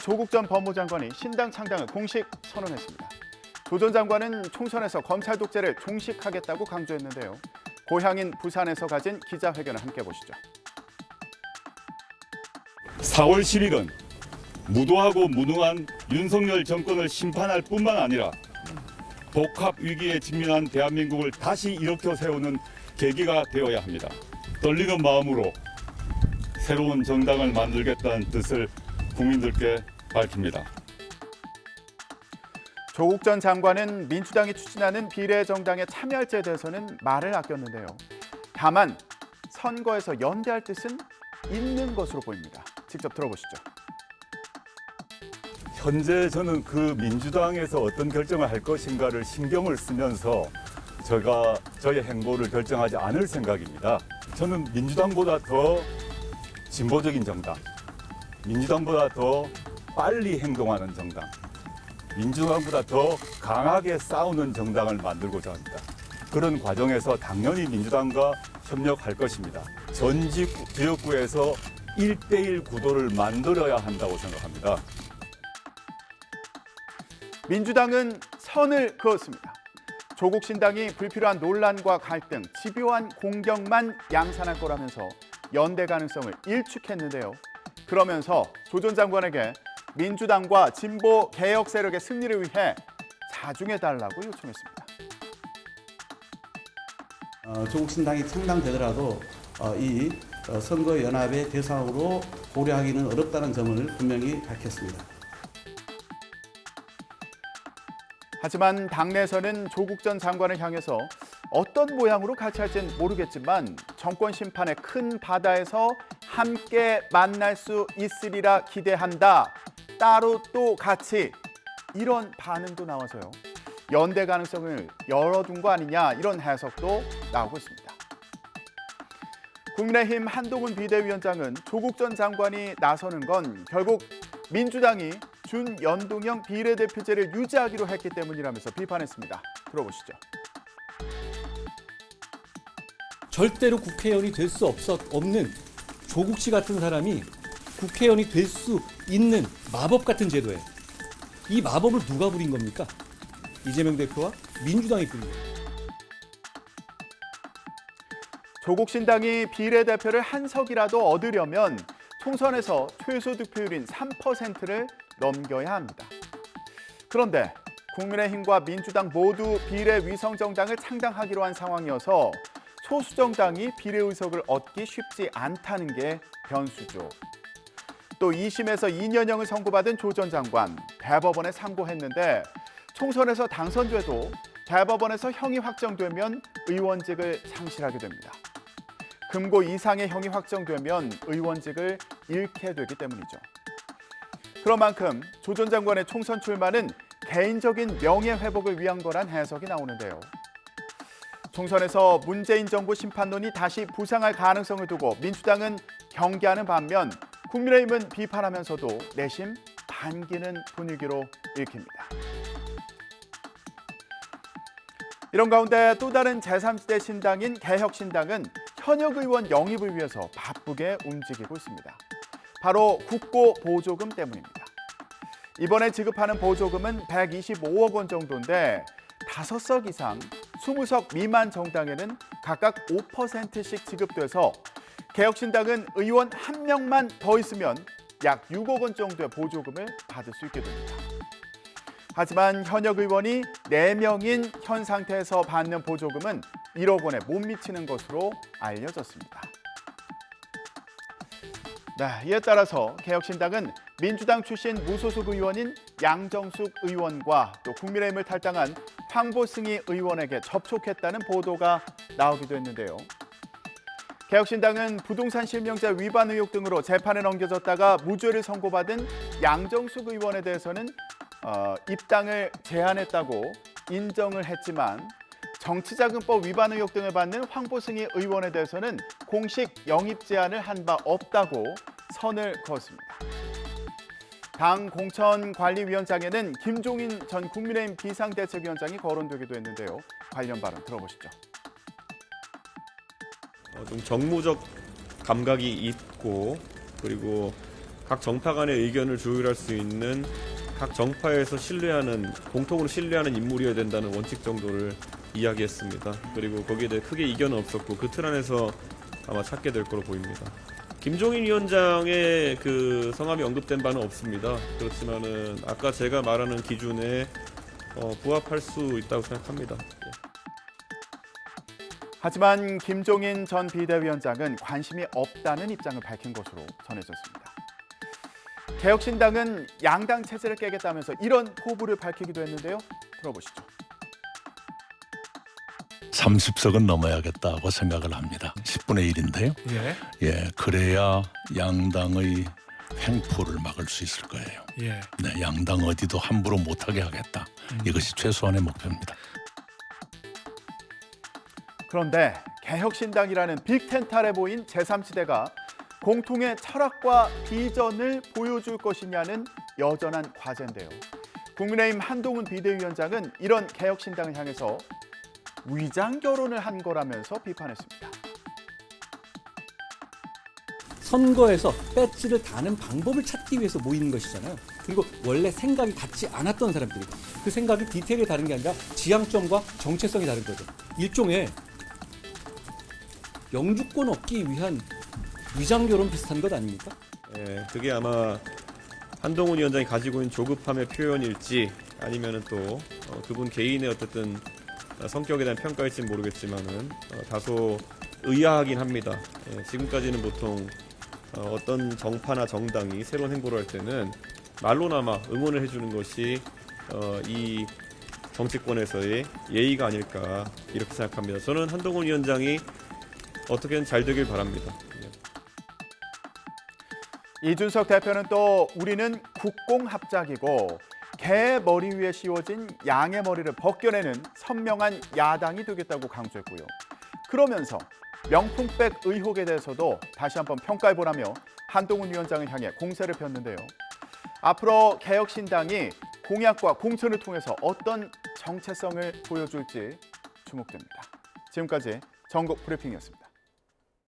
조국 전 법무장관이 신당 창당을 공식 선언했습니다. 조 전 장관은 총선에서 검찰 독재를 종식하겠다고 강조했는데요. 고향인 부산에서 가진 기자회견을 함께 보시죠. 4월 10일은 무도하고 무능한 윤석열 정권을 심판할 뿐만 아니라 복합 위기에 직면한 대한민국을 다시 일으켜 세우는 계기가 되어야 합니다. 떨리는 마음으로 새로운 정당을 만들겠다는 뜻을 국민들께 밝힙니다. 조국 전 장관은 민주당이 추진하는 비례정당에 참여할지에 대해서는 말을 아꼈는데요. 다만 선거에서 연대할 뜻은 있는 것으로 보입니다. 직접 들어보시죠. 현재 저는 그 민주당에서 어떤 결정을 할 것인가를 신경을 쓰면서 저의 행보를 결정하지 않을 생각입니다. 저는 민주당보다 더 진보적인 정당, 민주당보다 더 빨리 행동하는 정당, 민주당보다 더 강하게 싸우는 정당을 만들고자 합니다. 그런 과정에서 당연히 민주당과 협력할 것입니다. 전 지역구에서 1대1 구도를 만들어야 한다고 생각합니다. 민주당은 선을 그었습니다. 조국 신당이 불필요한 논란과 갈등, 집요한 공격만 양산할 거라면서 연대 가능성을 일축했는데요. 그러면서 조 전 장관에게 민주당과 진보 개혁 세력의 승리를 위해 자중해달라고 요청했습니다. 조국 신당이 창당되더라도 이 선거 연합의 대상으로 고려하기는 어렵다는 점을 분명히 밝혔습니다. 하지만 당내에서는 조국 전 장관을 향해서 어떤 모양으로 같이 할지는 모르겠지만 정권 심판의 큰 바다에서 함께 만날 수 있으리라 기대한다. 따로 또 같이 이런 반응도 나와서요. 연대 가능성을 열어둔 거 아니냐 이런 해석도 나오고 있습니다. 국민의힘 한동훈 비대위원장은 조국 전 장관이 나서는 건 결국 민주당이 준연동형 비례대표제를 유지하기로 했기 때문이라면서 비판했습니다. 들어보시죠. 절대로 국회의원이 될 수 없는 조국 씨 같은 사람이 국회의원이 될 수 있는 마법 같은 제도예요. 이 마법을 누가 부린 겁니까? 이재명 대표와 민주당이 부린 거예요. 조국 신당이 비례대표를 한 석이라도 얻으려면 총선에서 최소 득표율인 3%를 넘겨야 합니다. 그런데 국민의힘과 민주당 모두 비례위성정당을 창당하기로 한 상황이어서 소수정당이 비례의석을 얻기 쉽지 않다는 게 변수죠. 또 2심에서 2년형을 선고받은 조 전 장관, 대법원에 상고했는데 총선에서 당선돼도 대법원에서 형이 확정되면 의원직을 상실하게 됩니다. 금고 이상의 형이 확정되면 의원직을 잃게 되기 때문이죠. 그런 만큼 조 전 장관의 총선 출마는 개인적인 명예회복을 위한 거란 해석이 나오는데요. 총선에서 문재인 정부 심판론이 다시 부상할 가능성을 두고 민주당은 경계하는 반면 국민의힘은 비판하면서도 내심 반기는 분위기로 읽힙니다. 이런 가운데 또 다른 제3지대 신당인 개혁신당은 현역 의원 영입을 위해서 바쁘게 움직이고 있습니다. 바로 국고 보조금 때문입니다. 이번에 지급하는 보조금은 125억 원 정도인데 5석 이상 20석 미만 정당에는 각각 5%씩 지급돼서 개혁신당은 의원 1명만 더 있으면 약 6억 원 정도의 보조금을 받을 수 있게 됩니다. 하지만 현역 의원이 4명인 현 상태에서 받는 보조금은 1억 원에 못 미치는 것으로 알려졌습니다. 이에 따라서 개혁신당은 민주당 출신 무소속 의원인 양정숙 의원과 또 국민의힘을 탈당한 황보승희 의원에게 접촉했다는 보도가 나오기도 했는데요. 개혁신당은 부동산 실명제 위반 의혹 등으로 재판에 넘겨졌다가 무죄를 선고받은 양정숙 의원에 대해서는 입당을 제한했다고 인정을 했지만 정치자금법 위반 의혹 등을 받는 황보승희 의원에 대해서는 공식 영입 제한을 한 바 없다고 선을 그었습니다. 당 공천관리위원장에는 김종인 전 국민의힘 비상대책위원장이 거론되기도 했는데요. 관련 발언 들어보시죠. 좀 정무적 감각이 있고 그리고 각 정파 간의 의견을 조율할 수 있는 각 정파에서 공통으로 신뢰하는 인물이어야 된다는 원칙 정도를 이야기했습니다. 그리고 거기에 대해 크게 이견은 없었고 그 틀 안에서 아마 찾게 될 거로 보입니다. 김종인 위원장의 그 성함이 언급된 바는 없습니다. 그렇지만은 아까 제가 말하는 기준에 부합할 수 있다고 생각합니다. 하지만 김종인 전 비대위원장은 관심이 없다는 입장을 밝힌 것으로 전해졌습니다. 개혁신당은 양당 체제를 깨겠다면서 이런 포부를 밝히기도 했는데요. 들어보시죠. 30석은 넘어야겠다고 생각을 합니다. 10분의 1인데요. 예, 그래야 양당의 횡포를 막을 수 있을 거예요. 네, 양당 어디도 함부로 못하게 하겠다. 이것이 최소한의 목표입니다. 그런데 개혁신당이라는 빅텐트 아래 보인 제3지대가 공통의 철학과 비전을 보여줄 것이냐는 여전한 과제인데요. 국민의힘 한동훈 비대위원장은 이런 개혁신당을 향해서 위장 결혼을 한 거라면서 비판했습니다. 선거에서 배지를 다는 방법을 찾기 위해서 모이는 것이잖아요. 그리고 원래 생각이 같지 않았던 사람들이 그 생각이 디테일이 다른 게 아니라 지향점과 정체성이 다른 거죠. 일종의 영주권 얻기 위한 위장결혼 비슷한 것 아닙니까? 예, 그게 아마 한동훈 위원장이 가지고 있는 조급함의 표현일지 아니면은 또 그분 개인의 어쨌든 성격에 대한 평가일지는 모르겠지만은 다소 의아하긴 합니다. 예, 지금까지는 보통 어떤 정파나 정당이 새로운 행보를 할 때는 말로나마 응원을 해주는 것이 이 정치권에서의 예의가 아닐까 이렇게 생각합니다. 저는 한동훈 위원장이 어떻게든 잘 되길 바랍니다. 이준석 대표는 또 우리는 국공합작이고 개 머리 위에 씌워진 양의 머리를 벗겨내는 선명한 야당이 되겠다고 강조했고요. 그러면서 명품백 의혹에 대해서도 다시 한번 평가해보라며 한동훈 위원장을 향해 공세를 폈는데요. 앞으로 개혁신당이 공약과 공천을 통해서 어떤 정체성을 보여줄지 주목됩니다. 지금까지 전국 브리핑이었습니다.